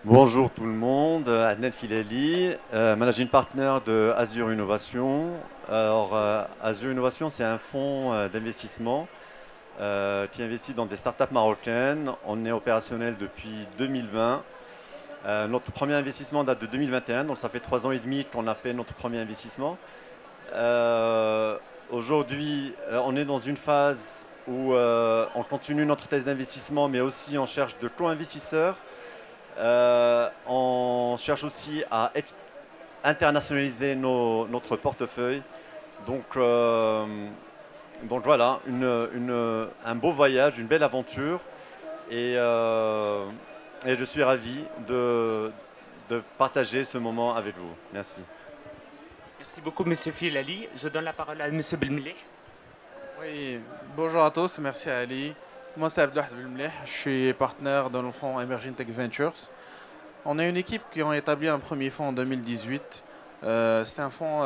Bonjour tout le monde, Adnan Filali, Managing Partner de Azure Innovation. Alors, Azure Innovation, c'est un fonds d'investissement qui investit dans des startups marocaines. On est opérationnel depuis 2020. Notre premier investissement date de 2021, donc ça fait 3 ans et demi qu'on a fait notre premier investissement. Aujourd'hui, on est dans une phase où on continue notre thèse d'investissement, mais aussi on cherche de co-investisseurs. On cherche aussi à internationaliser notre portefeuille. Donc, donc voilà, un beau voyage, une belle aventure. Et, euh, et je suis ravi de partager ce moment avec vous. Merci. Merci beaucoup, Monsieur Filali. Je donne la parole à Monsieur Belmileh. Oui, bonjour à tous, merci à Ali. Moi c'est Abdelwahid Belmleh, je suis partenaire dans le fonds Emerging Tech Ventures. On est une équipe qui a établi un premier fonds en 2018. C'est un fonds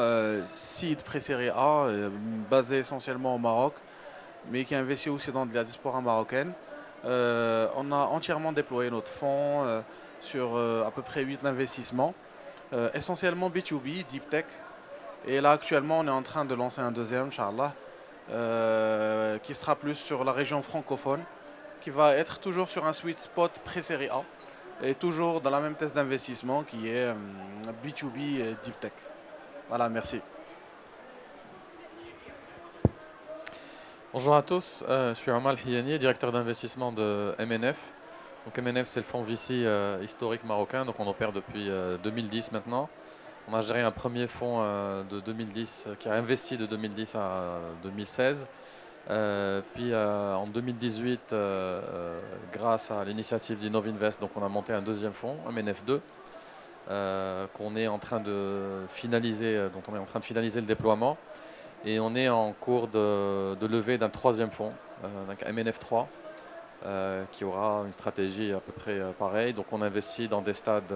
seed pré-série A, basé essentiellement au Maroc, mais qui investit aussi dans de la diaspora marocaine. On a entièrement déployé notre fonds sur à peu près 8 investissements, essentiellement B2B, Deep Tech. Et là actuellement on est en train de lancer un deuxième, Inch'Allah, qui sera plus sur la région francophone, qui va être toujours sur un sweet spot pré-série A et toujours dans la même thèse d'investissement qui est B2B et Deep Tech. Voilà, merci. Bonjour à tous, je suis Amal Hiani, directeur d'investissement de MNF. Donc MNF, c'est le fonds VC historique marocain, donc on opère depuis 2010 maintenant. On a géré un premier fonds de 2010 qui a investi de 2010 à 2016. Puis en 2018, grâce à l'initiative d'Innovinvest, donc on a monté un deuxième fonds, MNF2, qu'on est en train de finaliser, dont on est en train de finaliser le déploiement. Et on est en cours de levée d'un troisième fonds, donc MNF3, qui aura une stratégie à peu près pareille. Donc on investit dans des stades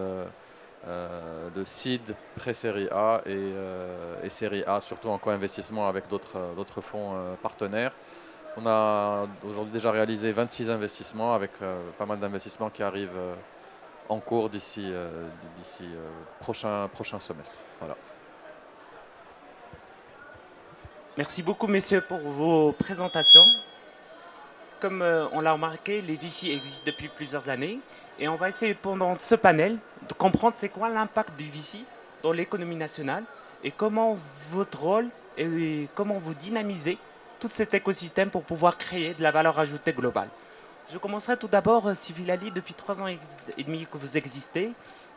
de seed, pré-série A et série A, surtout en co-investissement avec d'autres fonds partenaires. On a aujourd'hui déjà réalisé 26 investissements avec pas mal d'investissements qui arrivent en cours d'ici prochain semestre. Voilà. Merci beaucoup, messieurs, pour vos présentations. Comme on l'a remarqué, les VC existent depuis plusieurs années et on va essayer pendant ce panel de comprendre c'est quoi l'impact du VC dans l'économie nationale et comment votre rôle et comment vous dynamisez tout cet écosystème pour pouvoir créer de la valeur ajoutée globale. Je commencerai tout d'abord, Sivilali, depuis 3 ans et demi que vous existez,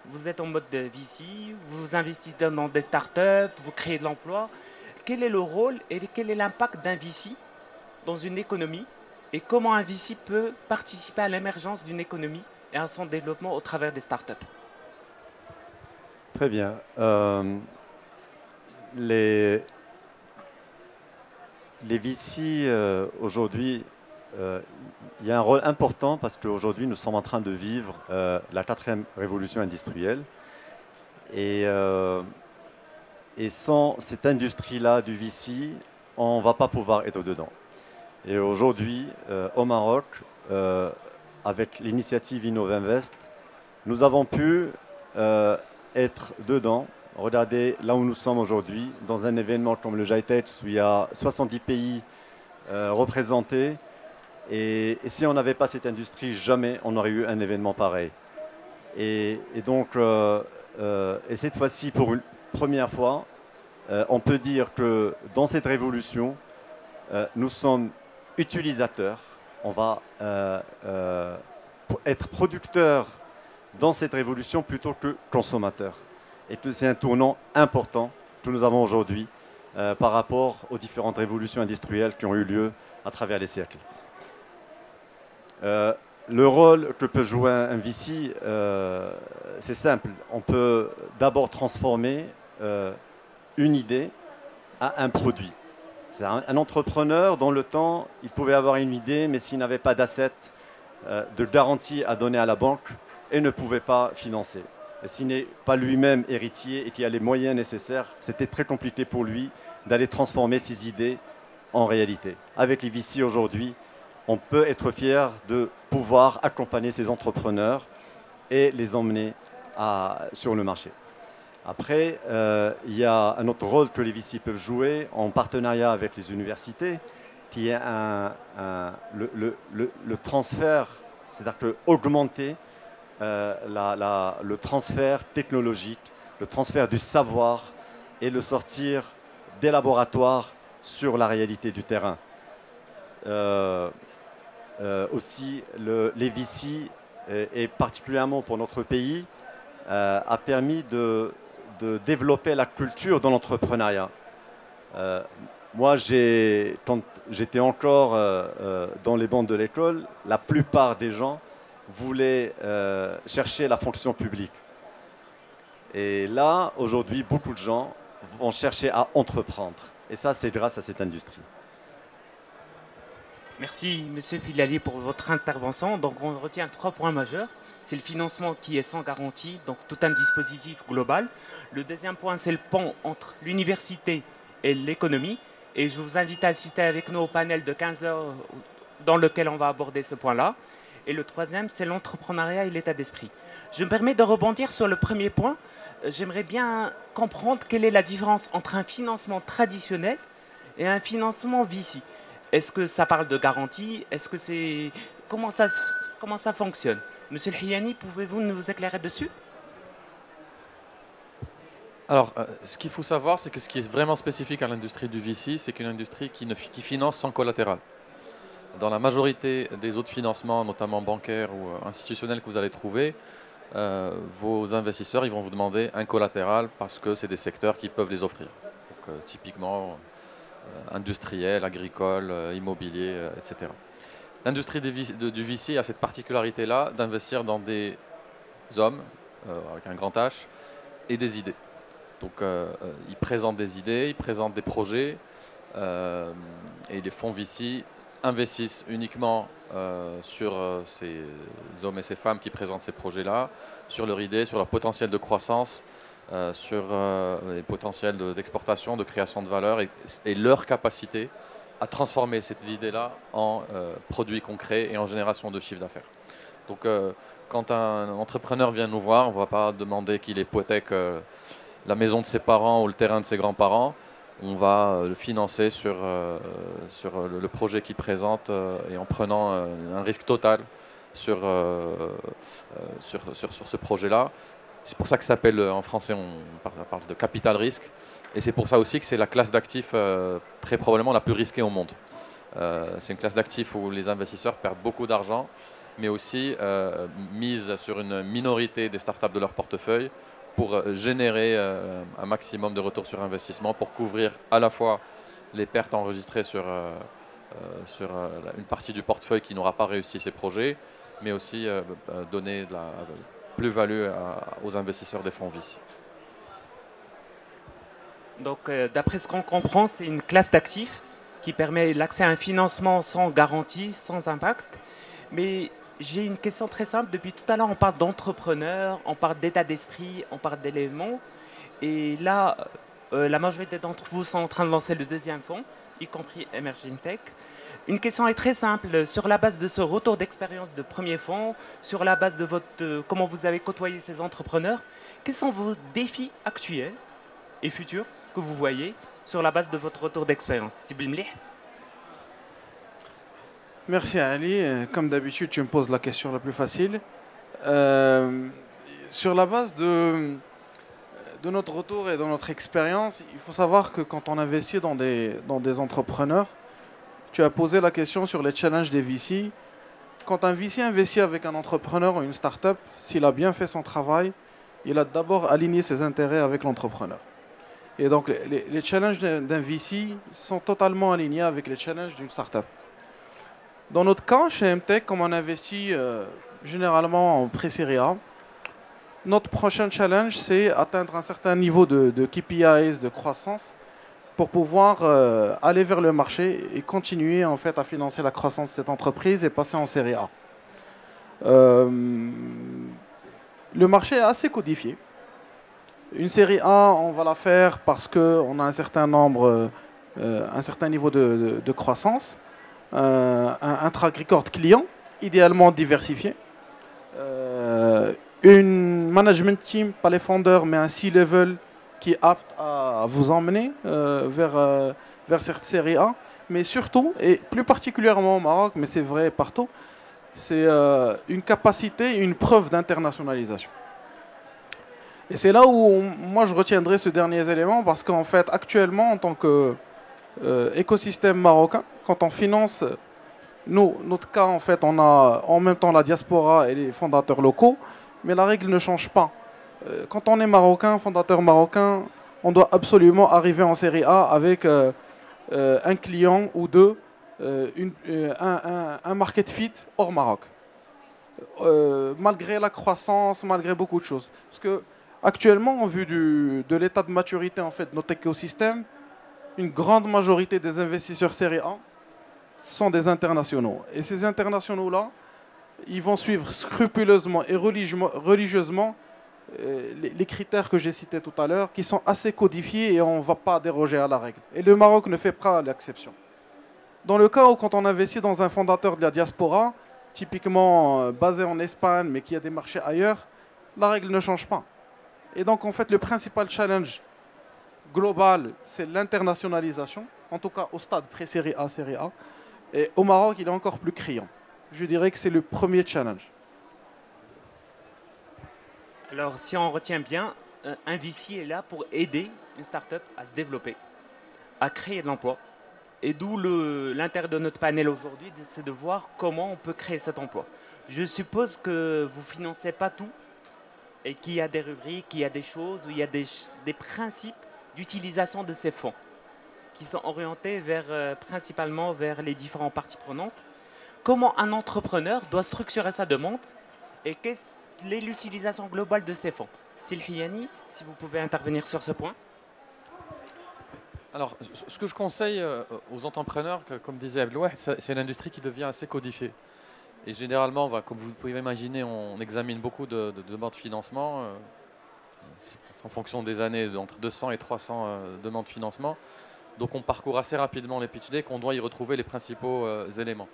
vous êtes en mode de VC, vous investissez dans des startups, vous créez de l'emploi. Quel est le rôle et quel est l'impact d'un VC dans une économie et comment un VC peut participer à l'émergence d'une économie et à son développement au travers des startups? Très bien. Les VC aujourd'hui, il y a un rôle important parce qu'aujourd'hui nous sommes en train de vivre la quatrième révolution industrielle et sans cette industrie-là du VC, on ne va pas pouvoir être dedans. Et aujourd'hui, au Maroc, avec l'initiative Innovinvest, nous avons pu être dedans. Regardez là où nous sommes aujourd'hui, dans un événement comme le GITEX, où il y a 70 pays représentés. Et si on n'avait pas cette industrie, jamais on aurait eu un événement pareil. Et donc, et cette fois-ci, pour une première fois, on peut dire que dans cette révolution, nous sommes utilisateurs. On va être producteurs dans cette révolution plutôt que consommateurs. Et que c'est un tournant important que nous avons aujourd'hui par rapport aux différentes révolutions industrielles qui ont eu lieu à travers les siècles. Le rôle que peut jouer un VC, c'est simple. On peut d'abord transformer une idée à un produit. C'est un entrepreneur, dans le temps, il pouvait avoir une idée, mais s'il n'avait pas d'assets, de garantie à donner à la banque, il ne pouvait pas financer. Et s'il n'est pas lui-même héritier et qu'il a les moyens nécessaires, c'était très compliqué pour lui d'aller transformer ses idées en réalité. Avec les VC aujourd'hui, on peut être fier de pouvoir accompagner ces entrepreneurs et les emmener sur le marché. Après, il y a un autre rôle que les VC peuvent jouer en partenariat avec les universités, qui est le transfert, c'est-à-dire que augmenter le transfert technologique, le transfert du savoir et le sortir des laboratoires sur la réalité du terrain. Aussi, les VC, et particulièrement pour notre pays, a permis de développer la culture de l'entrepreneuriat. Moi, quand j'étais encore dans les bancs de l'école, la plupart des gens voulaient chercher la fonction publique. Et là, aujourd'hui, beaucoup de gens vont chercher à entreprendre. Et ça, c'est grâce à cette industrie. Merci, Monsieur Filali, pour votre intervention. Donc, on retient 3 points majeurs. C'est le financement qui est sans garantie, donc tout un dispositif global. Le deuxième point, c'est le pont entre l'université et l'économie. Et je vous invite à assister avec nous au panel de 15 heures dans lequel on va aborder ce point-là. Et le troisième, c'est l'entrepreneuriat et l'état d'esprit. Je me permets de rebondir sur le premier point. J'aimerais bien comprendre quelle est la différence entre un financement traditionnel et un financement VC. Est-ce que ça parle de garantie? Est-ce que c'est... Comment ça fonctionne? Monsieur El Hiyani, pouvez-vous nous éclairer dessus? Alors, ce qu'il faut savoir, c'est que ce qui est vraiment spécifique à l'industrie du VC, c'est qu'une industrie qui finance sans collatéral. Dans la majorité des autres financements, notamment bancaires ou institutionnels que vous allez trouver, vos investisseurs ils vont vous demander un collatéral parce que c'est des secteurs qui peuvent les offrir. Donc, typiquement, industriel, agricole, immobilier, etc. L'industrie du VC a cette particularité-là d'investir dans des hommes, avec un grand H, et des idées. Donc ils présentent des idées, ils présentent des projets, et les fonds VC investissent uniquement sur ces hommes et ces femmes qui présentent ces projets-là, sur leur idée, sur leur potentiel de croissance, sur les potentiels d'exportation, de création de valeur et leur capacité à transformer cette idée-là en produits concrets et en génération de chiffre d'affaires. Donc quand un entrepreneur vient nous voir, on ne va pas demander qu'il hypothèque la maison de ses parents ou le terrain de ses grands-parents. On va le financer sur le projet qu'il présente et en prenant un risque total sur ce projet-là. C'est pour ça que ça s'appelle, en français, on parle de capital risque. Et c'est pour ça aussi que c'est la classe d'actifs très probablement la plus risquée au monde. C'est une classe d'actifs où les investisseurs perdent beaucoup d'argent, mais aussi misent sur une minorité des startups de leur portefeuille pour générer un maximum de retour sur investissement, pour couvrir à la fois les pertes enregistrées sur une partie du portefeuille qui n'aura pas réussi ses projets, mais aussi donner de la plus-value aux investisseurs des fonds VC. Donc, d'après ce qu'on comprend, c'est une classe d'actifs qui permet l'accès à un financement sans garantie, sans impact. Mais j'ai une question très simple. Depuis tout à l'heure, on parle d'entrepreneurs, on parle d'état d'esprit, on parle d'éléments. Et là, la majorité d'entre vous sont en train de lancer le deuxième fonds, y compris Emerging Tech. Une question est très simple. Sur la base de ce retour d'expérience de premier fonds, sur la base de comment vous avez côtoyé ces entrepreneurs, quels sont vos défis actuels et futurs que vous voyez sur la base de votre retour d'expérience? Sibyl Mlih. Merci Ali. Comme d'habitude, tu me poses la question la plus facile. Sur la base de notre retour et de notre expérience, il faut savoir que quand on investit dans des entrepreneurs, tu as posé la question sur les challenges des VC. Quand un VC investit avec un entrepreneur ou une start-up, s'il a bien fait son travail, il a d'abord aligné ses intérêts avec l'entrepreneur. Et donc les challenges d'un VC sont totalement alignés avec les challenges d'une start-up. Dans notre cas, chez MTech, comme on investit généralement en pré-série A, notre prochain challenge, c'est atteindre un certain niveau de KPIs, de croissance, pour pouvoir aller vers le marché et continuer en fait à financer la croissance de cette entreprise et passer en série A. Le marché est assez codifié. Une série A, on va la faire parce qu'on a un certain nombre, un certain niveau de croissance, un track record client, idéalement diversifié, une management team, pas les fondeurs, mais un C-level qui est apte à vous emmener vers cette série A. Mais surtout, et plus particulièrement au Maroc, mais c'est vrai partout, c'est une capacité, une preuve d'internationalisation. Et c'est là où moi je retiendrai ce dernier élément, parce qu'en fait, actuellement, en tant qu'écosystème marocain, quand on finance, nous, notre cas, en fait, on a en même temps la diaspora et les fondateurs locaux, mais la règle ne change pas. Quand on est marocain, fondateur marocain, on doit absolument arriver en série A avec un client ou deux, un market fit hors Maroc. Malgré la croissance, malgré beaucoup de choses. Parce que actuellement, en vue de l'état de maturité en fait, de notre écosystème, une grande majorité des investisseurs série A sont des internationaux. Et ces internationaux-là, ils vont suivre scrupuleusement et religieusement les critères que j'ai cités tout à l'heure, qui sont assez codifiés et on ne va pas déroger à la règle. Et le Maroc ne fait pas l'exception. Dans le cas où quand on investit dans un fondateur de la diaspora, typiquement basé en Espagne mais qui a des marchés ailleurs, la règle ne change pas. Et donc en fait le principal challenge global, c'est l'internationalisation, en tout cas au stade pré-série A, série A. Et au Maroc, il est encore plus criant. Je dirais que c'est le premier challenge. Alors, si on retient bien, un VC est là pour aider une start-up à se développer, à créer de l'emploi. Et d'où l'intérêt de notre panel aujourd'hui, c'est de voir comment on peut créer cet emploi. Je suppose que vous ne financez pas tout et qu'il y a des rubriques, qu'il y a des choses, où il y a des principes d'utilisation de ces fonds qui sont orientés principalement vers les différentes parties prenantes. Comment un entrepreneur doit structurer sa demande et quelle est l'utilisation globale de ces fonds. Silhiani, si vous pouvez intervenir sur ce point. Alors, ce que je conseille aux entrepreneurs, comme disait Abdelouah, c'est une industrie qui devient assez codifiée. Et généralement, comme vous pouvez imaginer, on examine beaucoup de demandes de financement. En fonction des années, entre 200 et 300 demandes de financement. Donc on parcourt assez rapidement les pitch decks, on doit y retrouver les principaux éléments.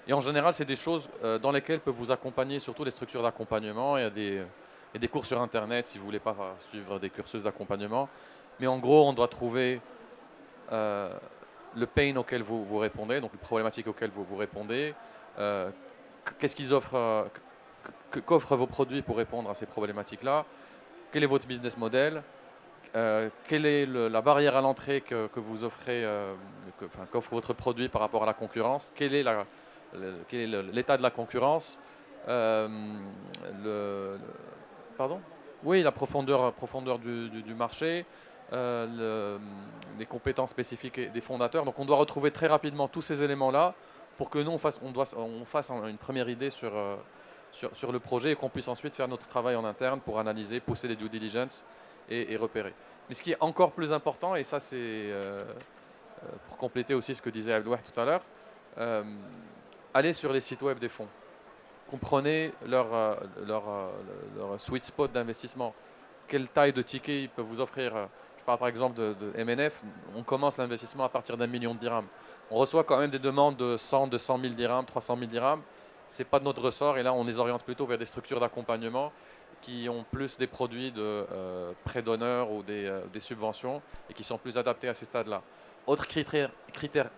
Et en général, c'est des choses dans lesquelles peuvent vous accompagner, surtout les structures d'accompagnement. Il y a des cours sur Internet si vous ne voulez pas suivre des cursus d'accompagnement. Mais en gros, on doit trouver le pain auquel vous répondez, donc les problématiques auxquelles vous répondez. Qu'est-ce qu'ils offrent, qu'offrent vos produits pour répondre à ces problématiques-là? Quel est votre business model? Quelle est la barrière à l'entrée que vous offrez, qu'offre votre produit par rapport à la concurrence? Quel est l'état de la concurrence? Pardon? Oui, la profondeur du marché, les compétences spécifiques des fondateurs. Donc on doit retrouver très rapidement tous ces éléments-là pour que nous, on fasse une première idée sur le projet et qu'on puisse ensuite faire notre travail en interne pour analyser, pousser les due diligence et repérer. Mais ce qui est encore plus important, et ça c'est pour compléter aussi ce que disait Abdelouah tout à l'heure, allez sur les sites web des fonds. Comprenez leur sweet spot d'investissement. Quelle taille de ticket ils peuvent vous offrir. Je parle par exemple de MNF. On commence l'investissement à partir d'1 million de dirhams. On reçoit quand même des demandes de 100, 200 000 dirhams, 300 000 dirhams. Ce n'est pas de notre ressort et là on les oriente plutôt vers des structures d'accompagnement qui ont plus des produits de prêts d'honneur ou des subventions et qui sont plus adaptés à ces stades-là. Autre critère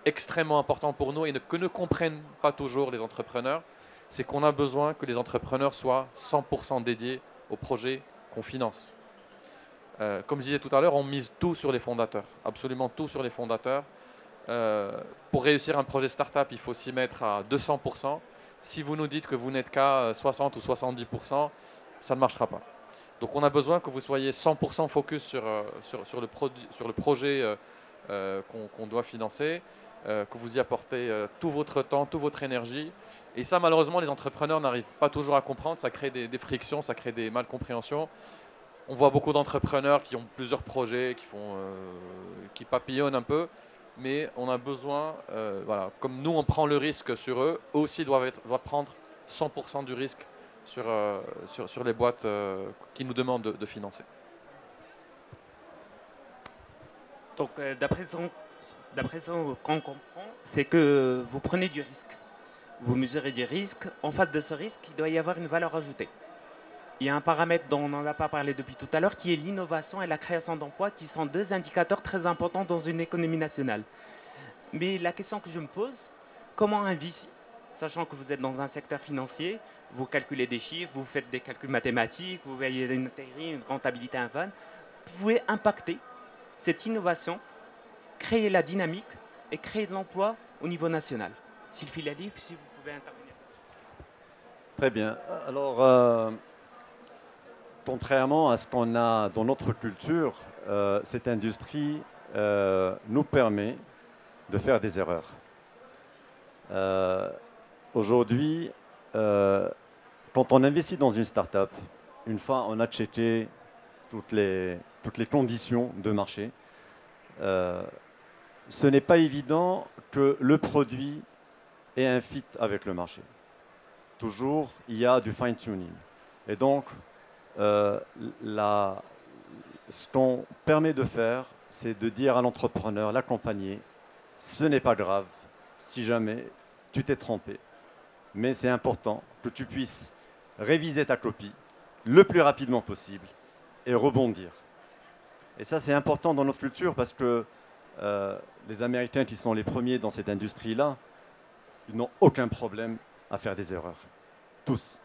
extrêmement important pour nous et que ne comprennent pas toujours les entrepreneurs, c'est qu'on a besoin que les entrepreneurs soient 100% dédiés au projet qu'on finance. Comme je disais tout à l'heure, on mise tout sur les fondateurs, absolument tout sur les fondateurs. Pour réussir un projet start-up, il faut s'y mettre à 200%. Si vous nous dites que vous n'êtes qu'à 60 ou 70%, ça ne marchera pas. Donc on a besoin que vous soyez 100% focus sur le projet qu'on doit financer, que vous y apportez tout votre temps, toute votre énergie. Et ça, malheureusement, les entrepreneurs n'arrivent pas toujours à comprendre. Ça crée des frictions, ça crée des malcompréhensions. On voit beaucoup d'entrepreneurs qui ont plusieurs projets, qui papillonnent un peu. Mais on a besoin, voilà, comme nous on prend le risque sur eux, eux aussi doivent prendre 100% du risque sur les boîtes qui nous demandent de financer. Donc d'après ce qu'on comprend, c'est que vous prenez du risque. Vous mesurez du risque. En face de ce risque, il doit y avoir une valeur ajoutée. il y a un paramètre dont on n'en a pas parlé depuis tout à l'heure, qui est l'innovation et la création d'emplois, qui sont deux indicateurs très importants dans une économie nationale. Mais la question que je me pose, comment un VC, sachant que vous êtes dans un secteur financier, vous calculez des chiffres, vous faites des calculs mathématiques, vous voyez une intérêt, une rentabilité infâme, vous pouvez impacter cette innovation, créer la dynamique et créer de l'emploi au niveau national. Sylvie Lalif, si vous pouvez intervenir. Très bien. Alors, contrairement à ce qu'on a dans notre culture, cette industrie nous permet de faire des erreurs. Aujourd'hui, quand on investit dans une start-up, une fois on a checké toutes les conditions de marché, ce n'est pas évident que le produit ait un fit avec le marché. Toujours, il y a du fine-tuning. Et donc, ce qu'on permet de faire, c'est de dire à l'entrepreneur, l'accompagner, ce n'est pas grave si jamais tu t'es trompé. Mais c'est important que tu puisses réviser ta copie le plus rapidement possible et rebondir. Et ça, c'est important dans notre culture parce que les Américains qui sont les premiers dans cette industrie-là, ils n'ont aucun problème à faire des erreurs. Tous.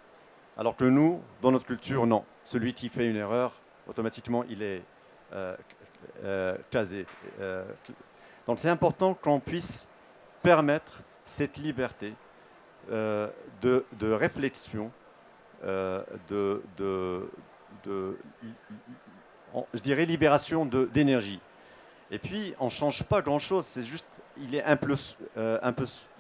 Alors que nous, dans notre culture, non. Celui qui fait une erreur, automatiquement, il est casé. Donc c'est important qu'on puisse permettre cette liberté de réflexion, je dirais libération d'énergie. Et puis, on ne change pas grand-chose, c'est juste, il est un peu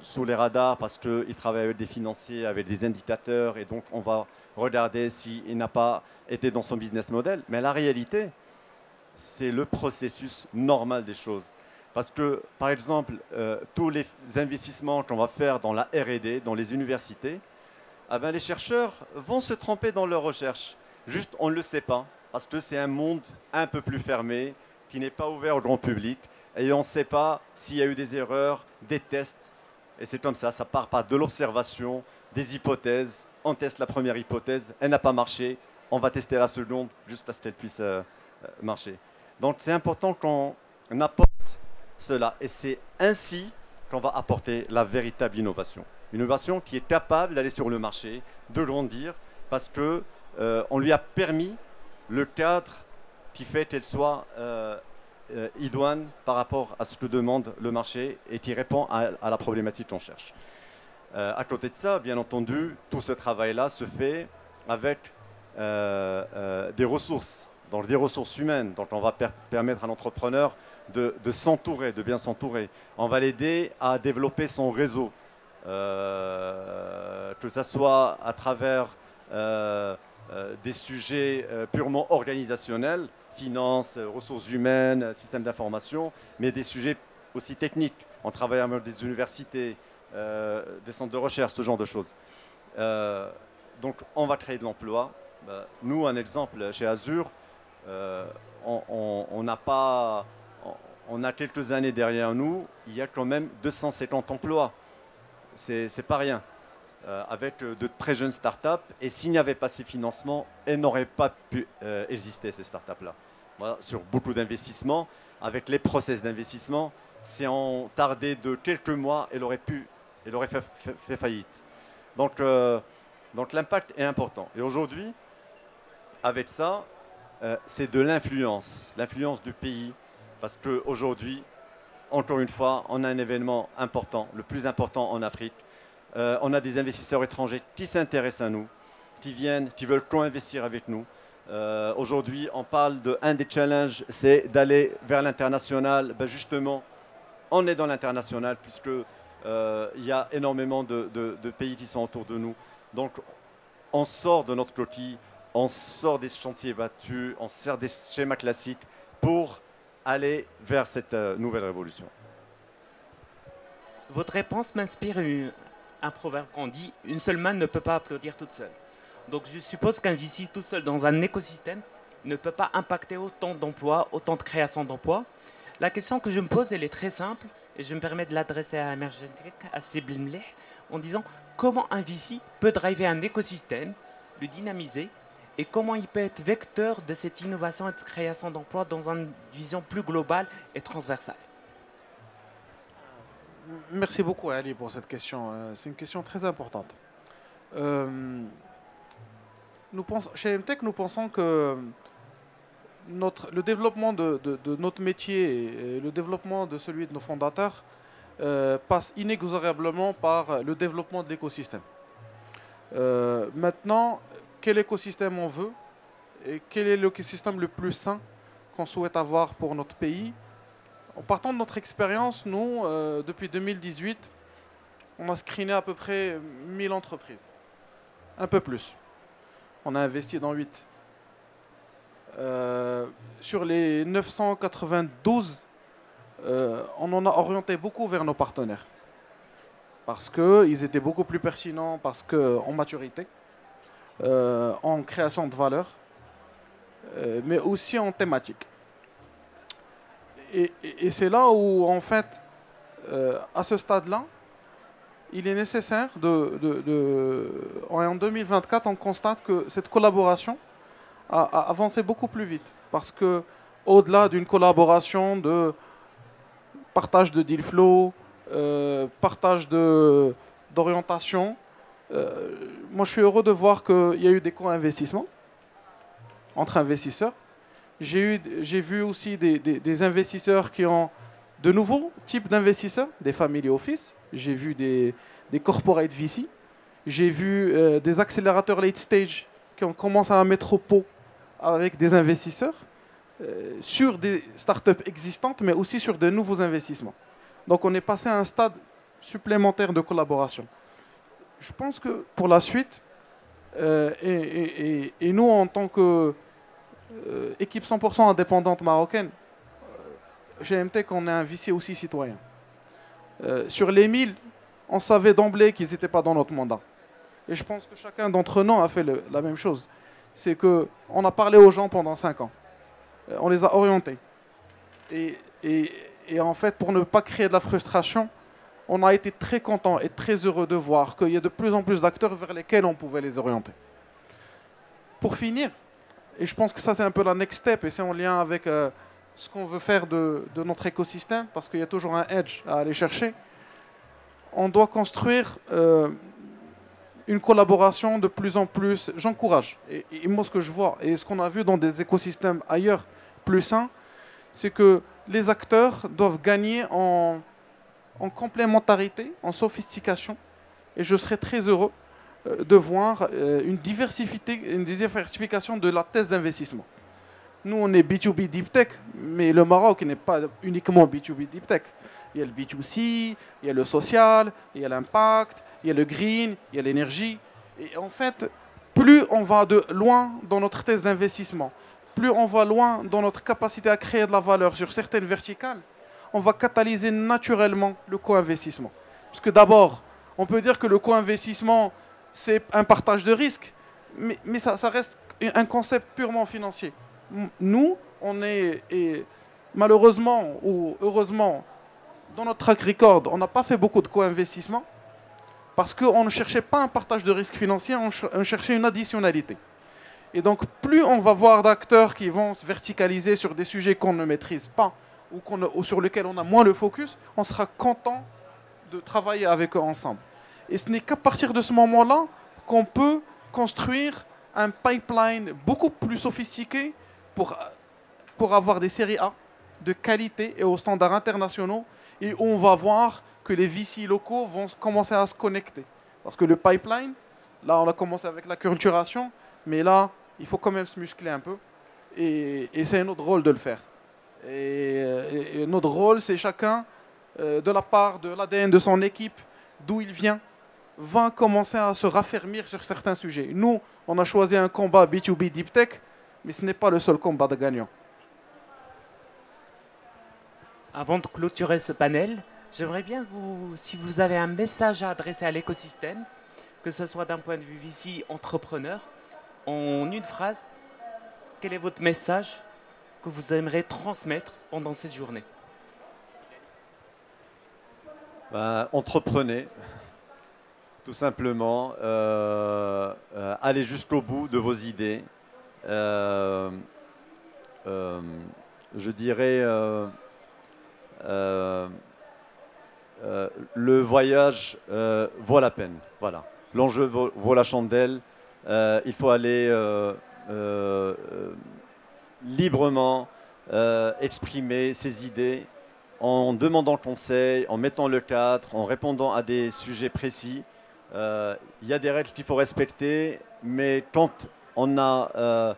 sous les radars parce qu'il travaille avec des financiers, avec des indicateurs, et donc on va regarder s'il n'a pas été dans son business model. Mais la réalité, c'est le processus normal des choses. Parce que, par exemple, tous les investissements qu'on va faire dans la R&D, dans les universités, eh ben, les chercheurs vont se tromper dans leurs recherches. Juste, on ne le sait pas, parce que c'est un monde un peu plus fermé, qui n'est pas ouvert au grand public, et on ne sait pas s'il y a eu des erreurs, des tests. Et c'est comme ça part pas de l'observation, des hypothèses. On teste la première hypothèse, elle n'a pas marché, on va tester la seconde jusqu'à ce qu'elle puisse marcher. Donc c'est important qu'on apporte cela. Et c'est ainsi qu'on va apporter la véritable innovation. Une innovation qui est capable d'aller sur le marché, de grandir, parce qu'on lui a permis le cadre qui fait qu'elle soit idoine par rapport à ce que demande le marché et qui répond à la problématique qu'on cherche. À côté de ça, bien entendu, tout ce travail-là se fait avec des ressources, donc des ressources humaines. Donc on va permettre à l'entrepreneur de s'entourer, de bien s'entourer. On va l'aider à développer son réseau, que ce soit à travers des sujets purement organisationnels, finances, ressources humaines, systèmes d'information, mais des sujets aussi techniques. On travaille avec des universités, des centres de recherche, ce genre de choses. Donc on va créer de l'emploi. Nous, un exemple, chez Azure, on a quelques années derrière nous, il y a quand même 250 emplois. C'est pas rien. Avec de très jeunes startups. Et s'il n'y avait pas ces financements, elles n'auraient pas pu exister, ces startups-là. Voilà, sur beaucoup d'investissements, avec les process d'investissement, si on tardait de quelques mois, elle aurait fait faillite. Donc l'impact est important. Et aujourd'hui, avec ça, c'est de l'influence du pays. Parce qu'aujourd'hui, encore une fois, on a un événement important, le plus important en Afrique. On a des investisseurs étrangers qui s'intéressent à nous, qui viennent, qui veulent co-investir avec nous. Aujourd'hui, on parle d'un des challenges, c'est d'aller vers l'international. Ben justement, on est dans l'international puisqu'il y a énormément de pays qui sont autour de nous. Donc, on sort de notre coquille, on sort des chantiers battus, on sort des schémas classiques pour aller vers cette nouvelle révolution. Votre réponse m'inspire un proverbe qu'on dit « Une seule main ne peut pas applaudir toute seule ». Donc je suppose qu'un VC tout seul dans un écosystème ne peut pas impacter autant d'emplois, autant de création d'emplois. La question que je me pose, elle est très simple, et je me permets de l'adresser à Emerging Tech, à Sylvie Lalif, en disant comment un VC peut driver un écosystème, le dynamiser, et comment il peut être vecteur de cette innovation et de création d'emplois dans une vision plus globale et transversale. Merci beaucoup Ali pour cette question. C'est une question très importante. Chez MTech, nous pensons que le développement de notre métier et le développement de celui de nos fondateurs passe inexorablement par le développement de l'écosystème. Maintenant, quel écosystème on veut et quel est l'écosystème le plus sain qu'on souhaite avoir pour notre pays? En partant de notre expérience, nous, depuis 2018, on a screené à peu près 1000 entreprises. Un peu plus. On a investi dans 8. Sur les 992, on en a orienté beaucoup vers nos partenaires. Parce qu'ils étaient beaucoup plus pertinents, parce qu'en maturité, en création de valeur, mais aussi en thématique. Et c'est là où, en fait, à ce stade-là, il est nécessaire en 2024, on constate que cette collaboration a avancé beaucoup plus vite. Parce que, au-delà d'une collaboration de partage de deal flow, partage d'orientation, moi je suis heureux de voir qu'il y a eu des co-investissements entre investisseurs. J'ai vu aussi des investisseurs qui ont de nouveaux types d'investisseurs, des family office. J'ai vu des corporate VC. J'ai vu des accélérateurs late stage qui ont commencé à mettre au pot avec des investisseurs sur des startups existantes, mais aussi sur de nouveaux investissements. Donc on est passé à un stade supplémentaire de collaboration. Je pense que pour la suite, et nous en tant que équipe 100% indépendante marocaine, chez MTech, on est un VC aussi citoyen. Sur les 1000, on savait d'emblée qu'ils n'étaient pas dans notre mandat. Et je pense que chacun d'entre nous a fait la même chose. C'est qu'on a parlé aux gens pendant 5 ans. On les a orientés. Et en fait, pour ne pas créer de la frustration, on a été très contents et très heureux de voir qu'il y a de plus en plus d'acteurs vers lesquels on pouvait les orienter. Pour finir, et je pense que ça c'est un peu la next step, et c'est en lien avec ce qu'on veut faire de notre écosystème, parce qu'il y a toujours un edge à aller chercher. On doit construire une collaboration de plus en plus. J'encourage. Et moi, ce que je vois, et ce qu'on a vu dans des écosystèmes ailleurs plus sains, c'est que les acteurs doivent gagner en complémentarité, en sophistication. Et je serais très heureux de voir une diversification de la thèse d'investissement. Nous, on est B2B Deep Tech, mais le Maroc n'est pas uniquement B2B Deep Tech. Il y a le B2C, il y a le social, il y a l'impact, il y a le green, il y a l'énergie. Et en fait, plus on va de loin dans notre thèse d'investissement, plus on va loin dans notre capacité à créer de la valeur sur certaines verticales, on va catalyser naturellement le co-investissement. Parce que d'abord, on peut dire que le co-investissement, c'est un partage de risques, mais ça reste un concept purement financier. Nous, on est, et malheureusement ou heureusement, dans notre track record, on n'a pas fait beaucoup de co-investissement parce qu'on ne cherchait pas un partage de risques financiers, on cherchait une additionnalité. Et donc, plus on va voir d'acteurs qui vont se verticaliser sur des sujets qu'on ne maîtrise pas ou sur lesquels on a moins le focus, on sera content de travailler avec eux ensemble. Et ce n'est qu'à partir de ce moment-là qu'on peut construire un pipeline beaucoup plus sophistiqué pour avoir des séries A de qualité et aux standards internationaux, et on va voir que les VC locaux vont commencer à se connecter. Parce que le pipeline, là on a commencé avec la culturation, mais là il faut quand même se muscler un peu, et c'est notre rôle de le faire. Et notre rôle, c'est chacun, de la part de l'ADN de son équipe, d'où il vient, va commencer à se raffermir sur certains sujets. Nous, on a choisi un combat B2B Deep Tech, mais ce n'est pas le seul combat de gagnant. Avant de clôturer ce panel, j'aimerais bien, si vous avez un message à adresser à l'écosystème, que ce soit d'un point de vue VC, entrepreneur, en une phrase, quel est votre message que vous aimeriez transmettre pendant cette journée? Entreprenez, tout simplement. Allez jusqu'au bout de vos idées. je dirais, le voyage vaut la peine. Voilà. L'enjeu vaut la chandelle. Il faut aller librement exprimer ses idées en demandant conseil, en mettant le cadre, en répondant à des sujets précis. Il y a des règles qu'il faut respecter, mais quand on a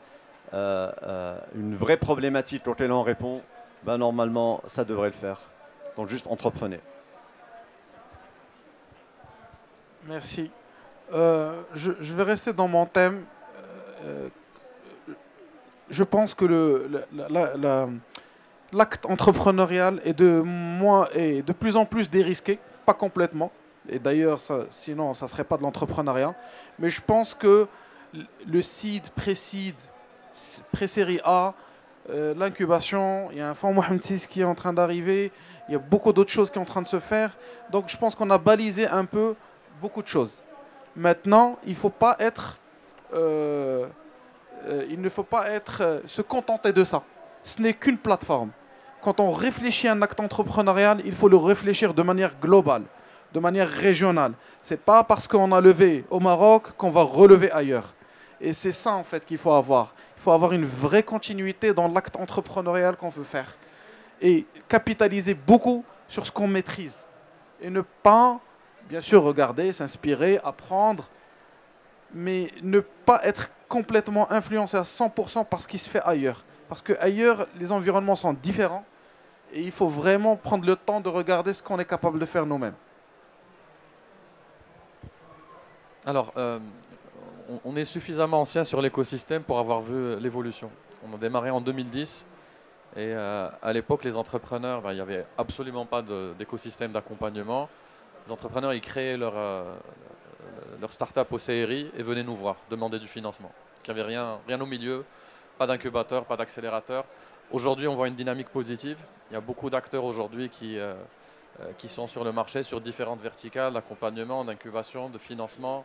une vraie problématique auquel on répond, ben normalement, ça devrait le faire. Donc juste entreprenez. Merci. Je vais rester dans mon thème. Je pense que l'acte entrepreneurial est de plus en plus dérisqué, pas complètement. Et d'ailleurs, sinon, ça ne serait pas de l'entrepreneuriat. Mais je pense que le seed, pré-série A, l'incubation, il y a un fonds Mohamed VI qui est en train d'arriver, il y a beaucoup d'autres choses qui sont en train de se faire. Donc je pense qu'on a balisé un peu beaucoup de choses. Maintenant, il ne faut pas être, se contenter de ça. Ce n'est qu'une plateforme. Quand on réfléchit à un acte entrepreneurial, il faut le réfléchir de manière globale, de manière régionale. Ce n'est pas parce qu'on a levé au Maroc qu'on va relever ailleurs. Et c'est ça en fait qu'il faut avoir. Il faut avoir une vraie continuité dans l'acte entrepreneurial qu'on veut faire. Et capitaliser beaucoup sur ce qu'on maîtrise. Et ne pas, bien sûr, regarder, s'inspirer, apprendre, mais ne pas être complètement influencé à 100% par ce qui se fait ailleurs. Parce qu'ailleurs, les environnements sont différents et il faut vraiment prendre le temps de regarder ce qu'on est capable de faire nous-mêmes. Alors, on est suffisamment ancien sur l'écosystème pour avoir vu l'évolution. On a démarré en 2010 et à l'époque, les entrepreneurs, il n'y avait absolument pas d'écosystème d'accompagnement. Les entrepreneurs, ils créaient leur start-up au CRI et venaient nous voir, demander du financement. Il n'y avait rien au milieu, pas d'incubateur, pas d'accélérateur. Aujourd'hui, on voit une dynamique positive. Il y a beaucoup d'acteurs aujourd'hui qui sont sur le marché, sur différentes verticales, d'accompagnement, d'incubation, de financement.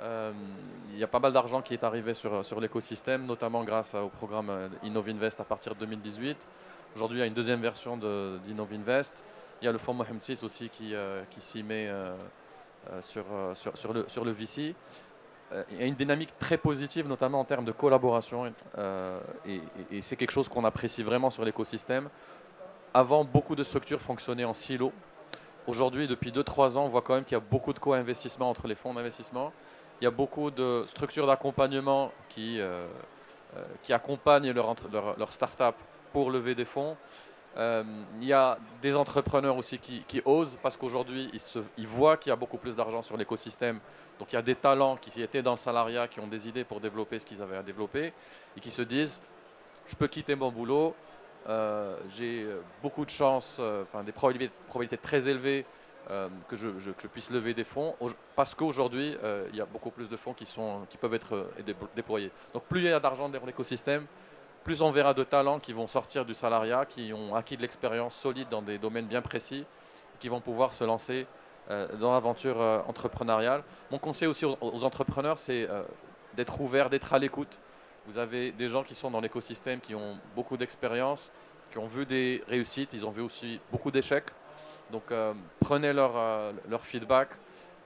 Il y a pas mal d'argent qui est arrivé sur l'écosystème, notamment grâce au programme Innovinvest à partir de 2018. Aujourd'hui, il y a une deuxième version d'Innovinvest. Il y a le fonds Mohamed VI aussi qui s'y met sur le VC. Il y a une dynamique très positive, notamment en termes de collaboration. Et c'est quelque chose qu'on apprécie vraiment sur l'écosystème. Avant, beaucoup de structures fonctionnaient en silo. Aujourd'hui, depuis 2-3 ans, on voit quand même qu'il y a beaucoup de co-investissements entre les fonds d'investissement. Il y a beaucoup de structures d'accompagnement qui accompagnent leur start-up pour lever des fonds. Il y a des entrepreneurs aussi qui osent parce qu'aujourd'hui, ils voient qu'il y a beaucoup plus d'argent sur l'écosystème. Donc il y a des talents qui étaient dans le salariat, qui ont des idées pour développer ce qu'ils avaient à développer et qui se disent « je peux quitter mon boulot, j'ai beaucoup de chance, des probabilités très élevées que je puisse lever des fonds parce qu'aujourd'hui, il y a beaucoup plus de fonds qui peuvent être déployés. Donc plus il y a d'argent dans l'écosystème, plus on verra de talents qui vont sortir du salariat, qui ont acquis de l'expérience solide dans des domaines bien précis, qui vont pouvoir se lancer dans l'aventure entrepreneuriale. Mon conseil aussi aux entrepreneurs, c'est d'être ouvert, d'être à l'écoute. Vous avez des gens qui sont dans l'écosystème, qui ont beaucoup d'expérience, qui ont vu des réussites, ils ont vu aussi beaucoup d'échecs. Donc prenez leur feedback,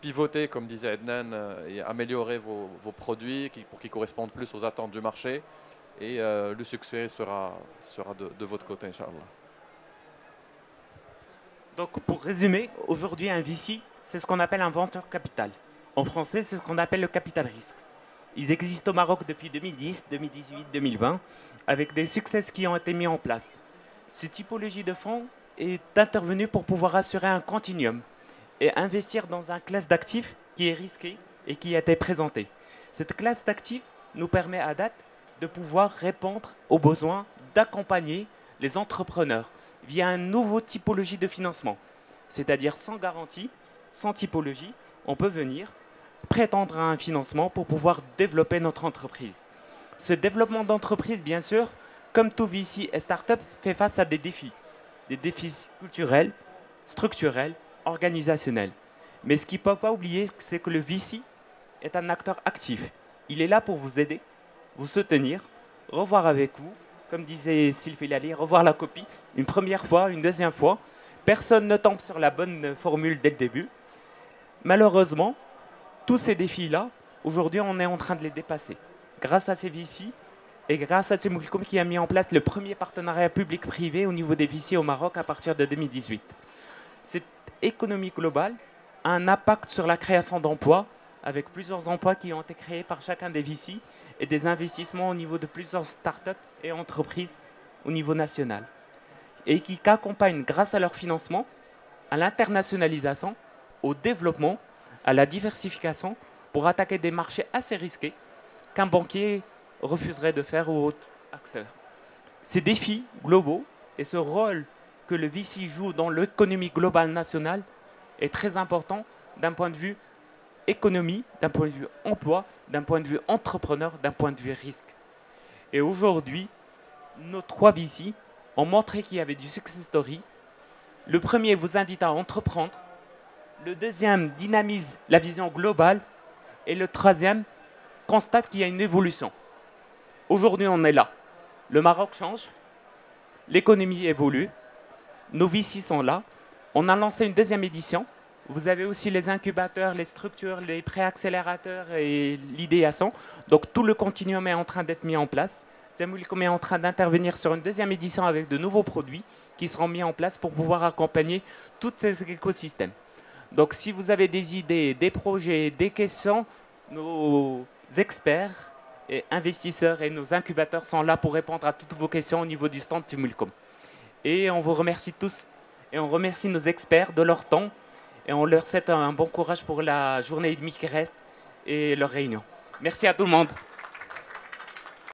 pivotez, comme disait Ednan, et améliorez vos produits pour qu'ils correspondent plus aux attentes du marché. Et le succès sera de votre côté, Inch'Allah. Donc pour résumer, aujourd'hui un VC, c'est ce qu'on appelle un venture capital. En français, c'est ce qu'on appelle le capital risque. Ils existent au Maroc depuis 2010, 2018, 2020, avec des succès qui ont été mis en place. Cette typologie de fonds est intervenue pour pouvoir assurer un continuum et investir dans une classe d'actifs qui est risquée et qui a été présentée. Cette classe d'actifs nous permet à date de pouvoir répondre aux besoins d'accompagner les entrepreneurs via une nouvelle typologie de financement. C'est-à-dire sans garantie, sans typologie, on peut venir prétendre à un financement pour pouvoir développer notre entreprise. Ce développement d'entreprise, bien sûr, comme tout VC et start-up, fait face à des défis culturels, structurels, organisationnels. Mais ce qu'il ne faut pas oublier, c'est que le VC est un acteur actif. Il est là pour vous aider, vous soutenir, revoir avec vous, comme disait Sylvie Lally, revoir la copie une première fois, une deuxième fois. Personne ne tombe sur la bonne formule dès le début. Malheureusement, tous ces défis-là, aujourd'hui, on est en train de les dépasser. Grâce à ces VC et grâce à Tsemulkoum qui a mis en place le premier partenariat public-privé au niveau des VC au Maroc à partir de 2018. Cette économie globale a un impact sur la création d'emplois, avec plusieurs emplois qui ont été créés par chacun des VC et des investissements au niveau de plusieurs startups et entreprises au niveau national. Et qui accompagnent, grâce à leur financement, à l'internationalisation, au développement, à la diversification, pour attaquer des marchés assez risqués qu'un banquier refuserait de faire ou autre acteur. Ces défis globaux et ce rôle que le VC joue dans l'économie globale nationale est très important d'un point de vue économie, d'un point de vue emploi, d'un point de vue entrepreneur, d'un point de vue risque. Et aujourd'hui, nos 3 VC ont montré qu'il y avait du success story. Le premier vous invite à entreprendre. Le deuxième dynamise la vision globale. Et le troisième constate qu'il y a une évolution. Aujourd'hui, on est là. Le Maroc change. L'économie évolue. Nos VC sont là. On a lancé une deuxième édition. Vous avez aussi les incubateurs, les structures, les préaccélérateurs et l'idéation. Donc tout le continuum est en train d'être mis en place. Tsemulkoum est en train d'intervenir sur une deuxième édition avec de nouveaux produits qui seront mis en place pour pouvoir accompagner tous ces écosystèmes. Donc si vous avez des idées, des projets, des questions, nos experts et investisseurs et nos incubateurs sont là pour répondre à toutes vos questions au niveau du stand Tsemulkoum. Et on vous remercie tous et on remercie nos experts de leur temps et on leur souhaite un bon courage pour la journée et demie qui reste et leur réunion. Merci à tout le monde.